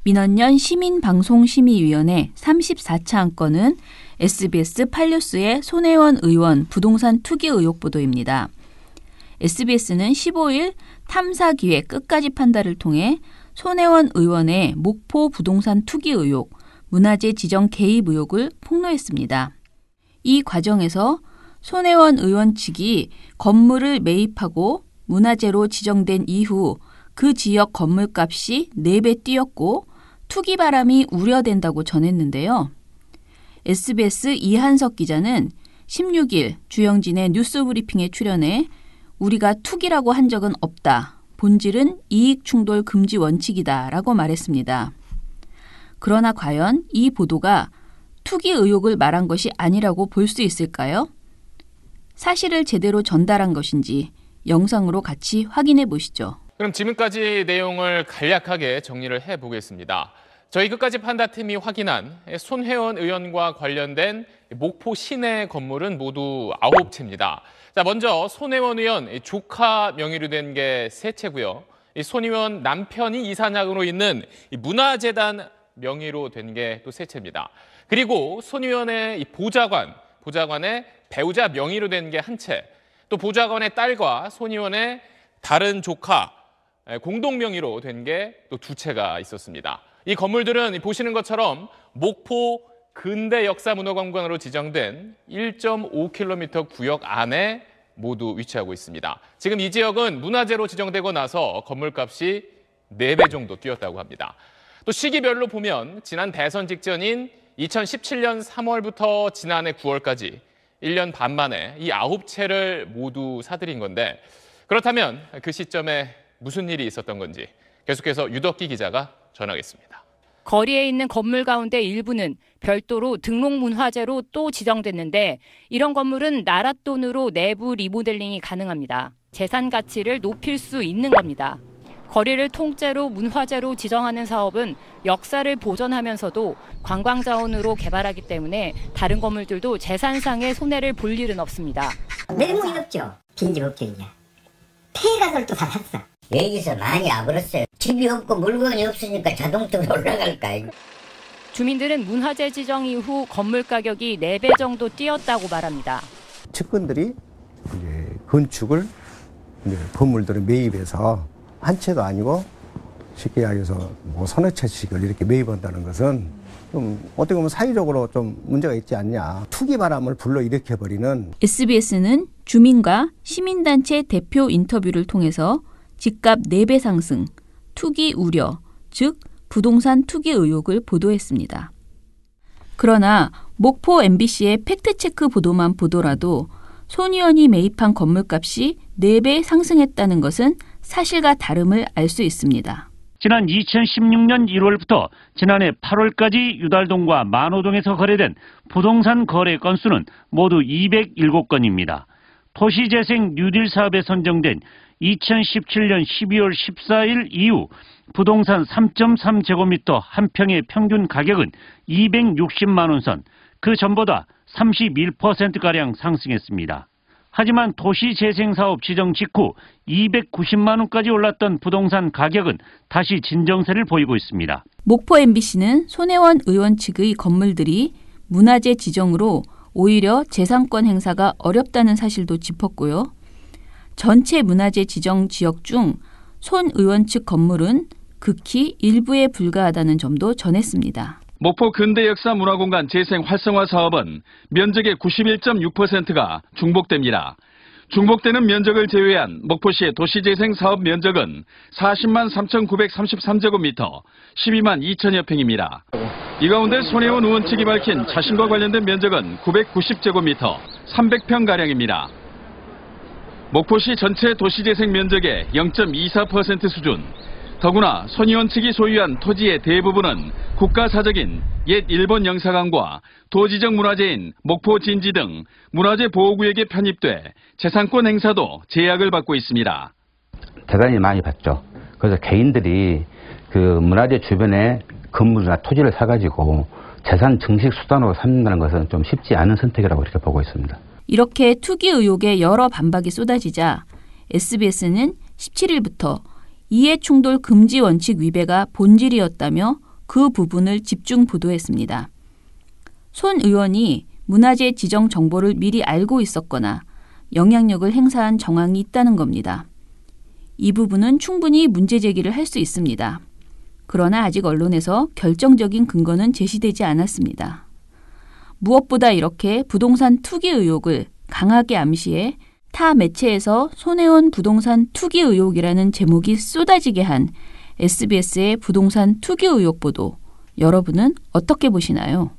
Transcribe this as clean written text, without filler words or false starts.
민원연 시민방송심의위원회 34차 안건은 SBS 8뉴스의 손혜원 의원 부동산 투기 의혹 보도입니다. SBS는 15일 탐사기획 끝까지 판단을 통해 손혜원 의원의 목포 부동산 투기 의혹, 문화재 지정 개입 의혹을 폭로했습니다. 이 과정에서 손혜원 의원 측이 건물을 매입하고 문화재로 지정된 이후 그 지역 건물값이 4배 뛰었고 투기 바람이 우려된다고 전했는데요. SBS 이한석 기자는 16일 주영진의 뉴스브리핑에 출연해 우리가 투기라고 한 적은 없다. 본질은 이익충돌 금지 원칙이다라고 말했습니다. 그러나 과연 이 보도가 투기 의혹을 말한 것이 아니라고 볼 수 있을까요? 사실을 제대로 전달한 것인지 영상으로 같이 확인해 보시죠. 그럼 지금까지 내용을 간략하게 정리를 해보겠습니다. 저희 끝까지 판다팀이 확인한 손혜원 의원과 관련된 목포 시내 건물은 모두 9채입니다. 자, 먼저 손혜원 의원 조카 명의로 된 게 3채고요. 손 의원 남편이 이사장으로 있는 문화재단 명의로 된 게 또 3채입니다. 그리고 손 의원의 보좌관의 배우자 명의로 된 게 1채, 또 보좌관의 딸과 손 의원의 다른 조카 공동 명의로 된 게 또 2채가 있었습니다. 이 건물들은 보시는 것처럼 목포 근대역사문화관광으로 지정된 1.5km 구역 안에 모두 위치하고 있습니다. 지금 이 지역은 문화재로 지정되고 나서 건물값이 4배 정도 뛰었다고 합니다. 또 시기별로 보면 지난 대선 직전인 2017년 3월부터 지난해 9월까지 1년 반 만에 이 9채를 모두 사들인 건데, 그렇다면 그 시점에 무슨 일이 있었던 건지 계속해서 유덕기 기자가 전하겠습니다. 거리에 있는 건물 가운데 일부는 별도로 등록문화재로 또 지정됐는데, 이런 건물은 나라 돈으로 내부 리모델링이 가능합니다. 재산 가치를 높일 수 있는 겁니다. 거리를 통째로 문화재로 지정하는 사업은 역사를 보존하면서도 관광자원으로 개발하기 때문에 다른 건물들도 재산상의 손해를 볼 일은 없습니다. 내공이 없죠. 빈집 없죠. 이제 폐가설도 다 샀어. 여기서 많이 와버렸어요. 집이 없고 물건이 없으니까 자동적으로 올라갈까. 주민들은 문화재 지정 이후 건물 가격이 4배 정도 뛰었다고 말합니다. 측근들이 이제 건축을 건물들을 매입해서 한 채도 아니고 쉽게 이야기해서 뭐 서너 채씩을 이렇게 매입한다는 것은 좀 어떻게 보면 사회적으로 좀 문제가 있지 않냐. 투기 바람을 불러일으켜버리는. SBS는 주민과 시민단체 대표 인터뷰를 통해서 집값 4배 상승, 투기 우려, 즉 부동산 투기 의혹을 보도했습니다. 그러나 목포 MBC의 팩트체크 보도만 보더라도 손 의원이 매입한 건물값이 4배 상승했다는 것은 사실과 다름을 알 수 있습니다. 지난 2016년 1월부터 지난해 8월까지 유달동과 만호동에서 거래된 부동산 거래 건수는 모두 207건입니다. 도시재생 뉴딜 사업에 선정된 2017년 12월 14일 이후 부동산 3.3제곱미터 한 평의 평균 가격은 260만 원 선, 그 전보다 31%가량 상승했습니다. 하지만 도시재생사업 지정 직후 290만 원까지 올랐던 부동산 가격은 다시 진정세를 보이고 있습니다. 목포 MBC는 손혜원 의원 측의 건물들이 문화재 지정으로 오히려 재산권 행사가 어렵다는 사실도 짚었고요. 전체 문화재 지정 지역 중 손 의원 측 건물은 극히 일부에 불과하다는 점도 전했습니다. 목포 근대역사문화공간 재생 활성화 사업은 면적의 91.6%가 중복됩니다. 중복되는 면적을 제외한 목포시의 도시재생 사업 면적은 40만 3,933제곱미터, 12만 2천여 평입니다. 이 가운데 손혜원 의원 측이 밝힌 자신과 관련된 면적은 990제곱미터, 300평가량입니다. 목포시 전체 도시재생 면적의 0.24% 수준, 더구나 손 의원 측이 소유한 토지의 대부분은 국가사적인 옛 일본 영사관과 도지적 문화재인 목포 진지 등 문화재 보호구역에 편입돼 재산권 행사도 제약을 받고 있습니다. 대단히 많이 받죠. 그래서 개인들이 그 문화재 주변에 건물이나 토지를 사가지고 재산 증식 수단으로 삼는다는 것은 좀 쉽지 않은 선택이라고 이렇게 보고 있습니다. 이렇게 투기 의혹에 여러 반박이 쏟아지자 SBS는 17일부터 이해충돌 금지 원칙 위배가 본질이었다며 그 부분을 집중 보도했습니다. 손 의원이 문화재 지정 정보를 미리 알고 있었거나 영향력을 행사한 정황이 있다는 겁니다. 이 부분은 충분히 문제 제기를 할 수 있습니다. 그러나 아직 언론에서 결정적인 근거는 제시되지 않았습니다. 무엇보다 이렇게 부동산 투기 의혹을 강하게 암시해 타 매체에서 손혜원 부동산 투기 의혹이라는 제목이 쏟아지게 한 SBS의 부동산 투기 의혹 보도, 여러분은 어떻게 보시나요?